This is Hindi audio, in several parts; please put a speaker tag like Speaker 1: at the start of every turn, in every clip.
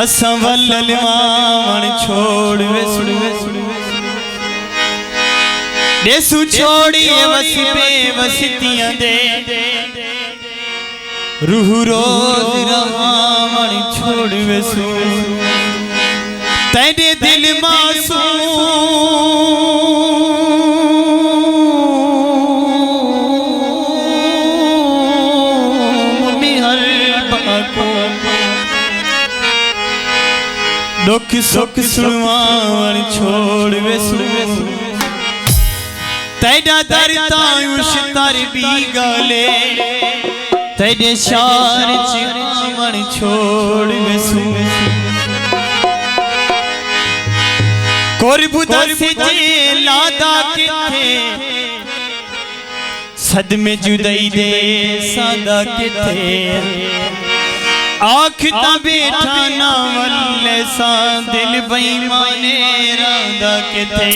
Speaker 1: असां वल्लवाण छोड़ वे देसु छोड़ी वस बेवसतियां दे रूह रोज रवाण छोड़ वे तेरे दिल मासूम में हर बाको दुख सुख सुनवाण छोड़ वे तेरा दरता उश्तर भी गले तेरे शार चिरावण छोड़ वे कुर्ब दस जे लादा किथे सदमे जुदाई दे सादा किथे आँख ता बैठा ना वल्ले सा दिल बेईमाने रांदा किथे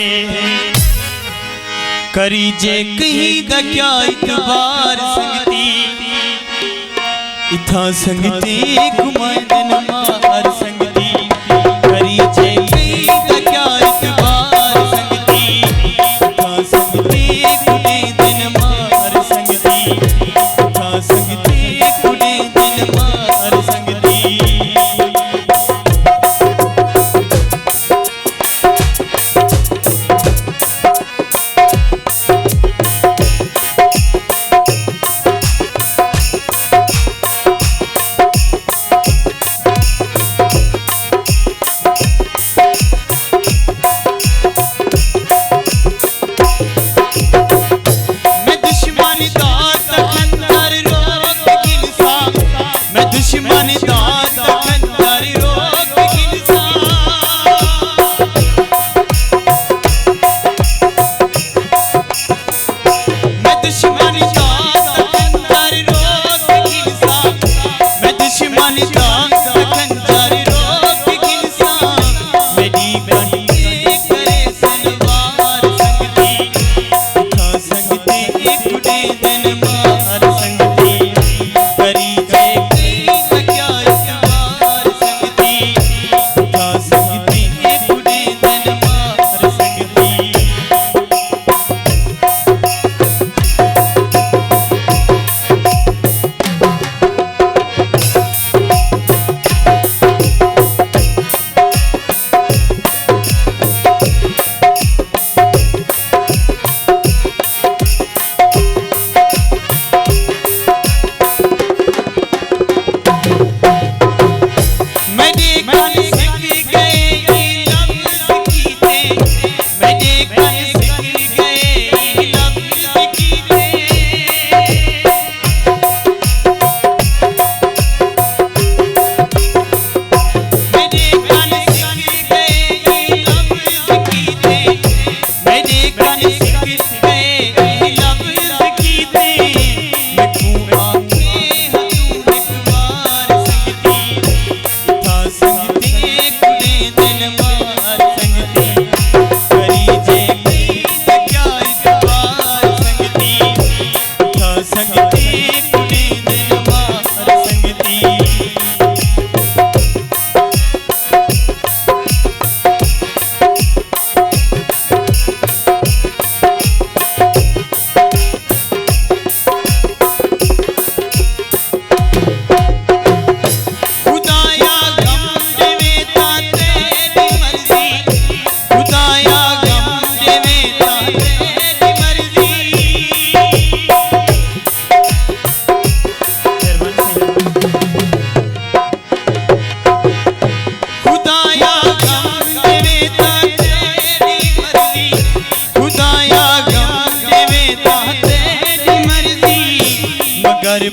Speaker 1: करी जे कहीं दा क्या इतबार संगती इथा संगती घुमाए दिन मार संगती करी जे कहीं दा क्या इतबार संगती इथा संगती कुड़े दिन मार संगती इथा संगती कुड़े दिन मार संगती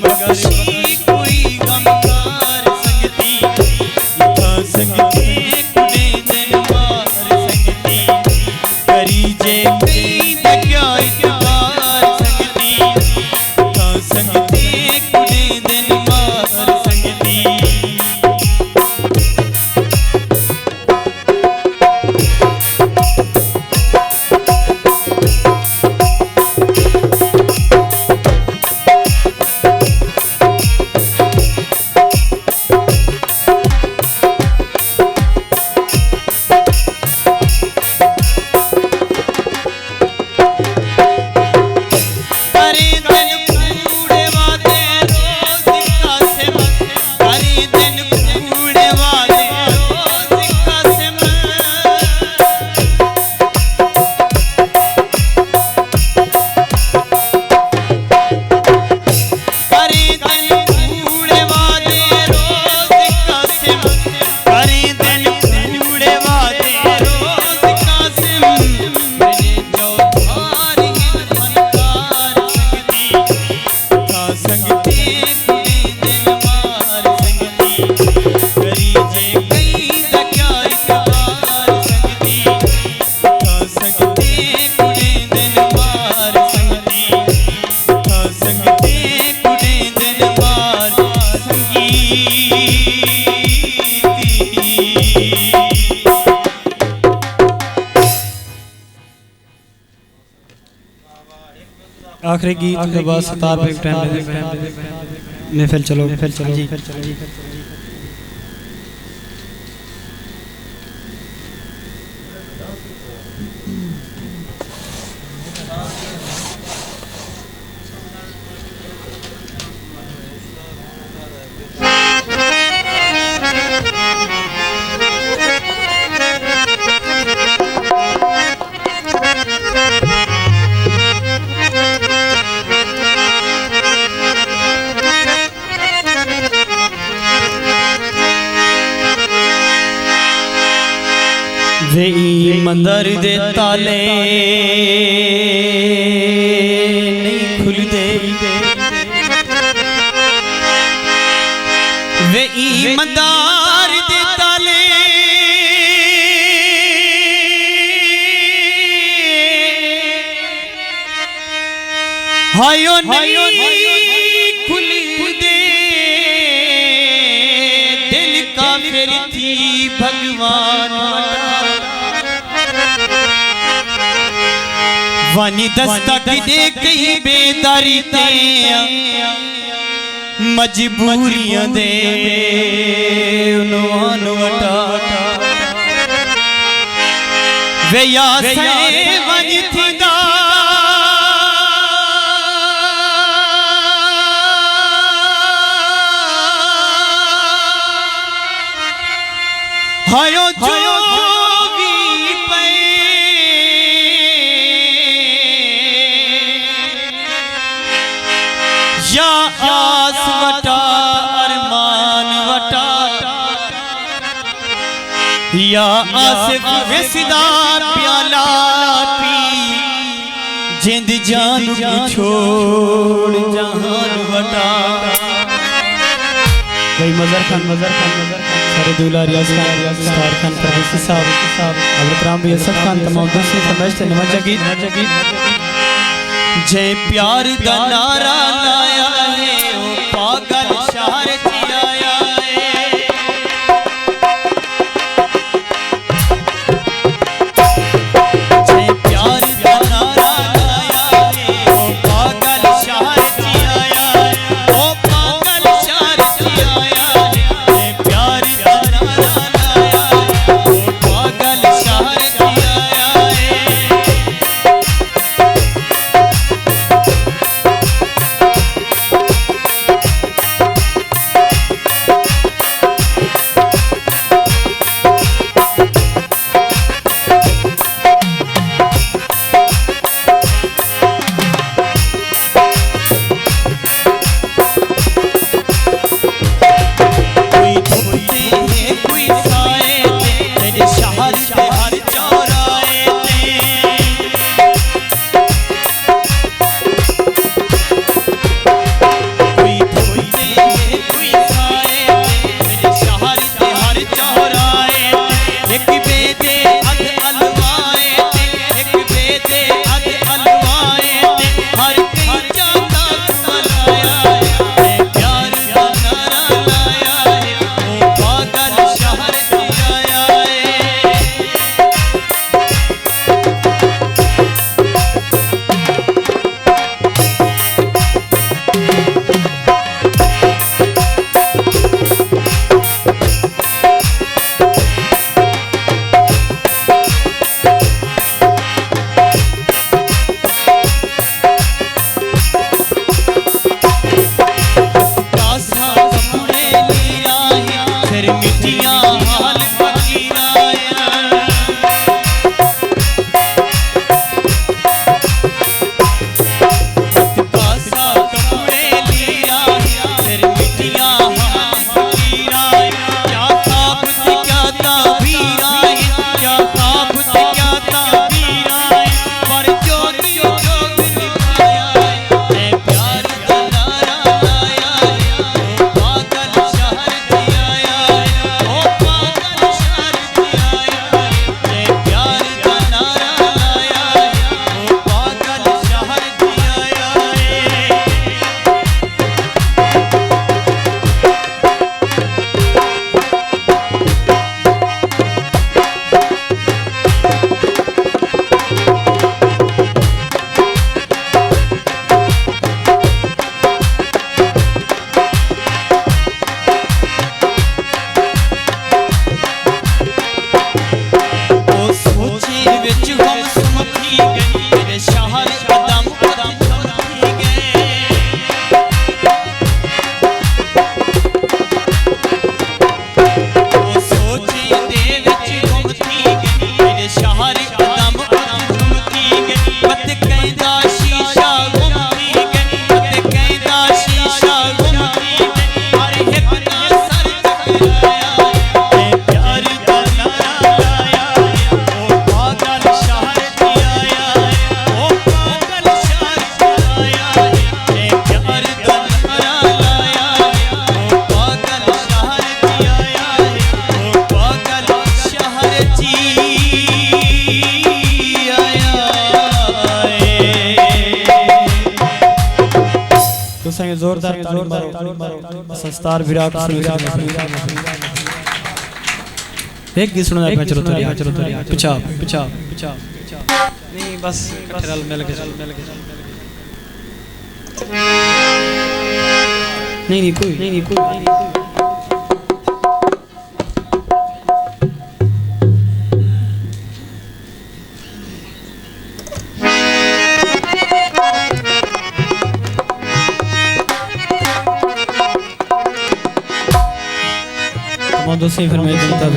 Speaker 1: बख्शी कोई गमकार संगती इथा संगती कुड़े दिन मार संगती करी जे कई क्या इतबार संगती इथा संगती कुड़े दिन मार संगती
Speaker 2: आखिरी गीत के बाद सतार पे टाइम महफिल चलो जी।
Speaker 1: वे मंदिर दे ताले नहीं खुलदे, वे ईमानदार दे ताले हायो नहीं खुलदे। दिल काफिर थी भगवान वानी दस्तक दे कहीं बेदारी ते मजबूरियां दे उन्वान वटा वे यासे वानी थींदा हायो जो या आस वटा अरमान वटा या आसिफ विसदार प्याला पी जिंद जान को छोड़ जहान वटा।
Speaker 2: भाई मजर खान सरदुल्ला रियाज खान स्टार खान परदेसी साहब अब्दुल भी असद खान तमाम दूसरी फरमाइश से नवाजा गीत
Speaker 1: जय प्यार दा नारा लाया है ओ पागल शहर च आया है। जय प्यार दा नारा लाया है ओ पागल शहर च आया है, ओ पागल शहर च आया है। जय प्यार दा नारा लाया है ओ पागल शहर च आया है। विच गुम सुमती गई तेरे शहर कदम कदम चमकी गए सोचे दे विच गुमती गई तेरे शहर कदम कदम चमकी गई पत कहदा शीशा गुमती गई पत कहदा शीशा गुमती गई हर हिप ना सर टकराया ए प्यार दा नारा लाया ओ पागल शहर दी आया ओ पागल शहर दी आया ए प्यार दा नारा लाया ओ पागल शहर दी आया ओ पागल शहर दी
Speaker 2: तो संगे जोरदार ताली मारो संस्कार विराट एक गीत सुना मैं चलो पिछा पिछा पिछा नहीं बस रल मिल के नहीं कोई दोस्तों फिर मैं जनता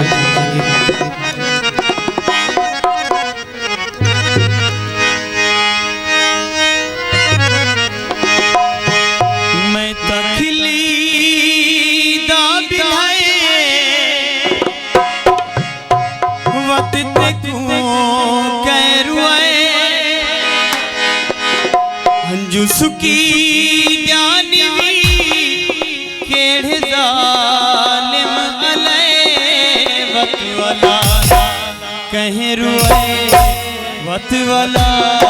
Speaker 1: मैं तखली दा बिधाए वत ते कैरुए हंजू सुकी जानिवी केढ़े जालिम वत वाला कहीं रुए वत वाला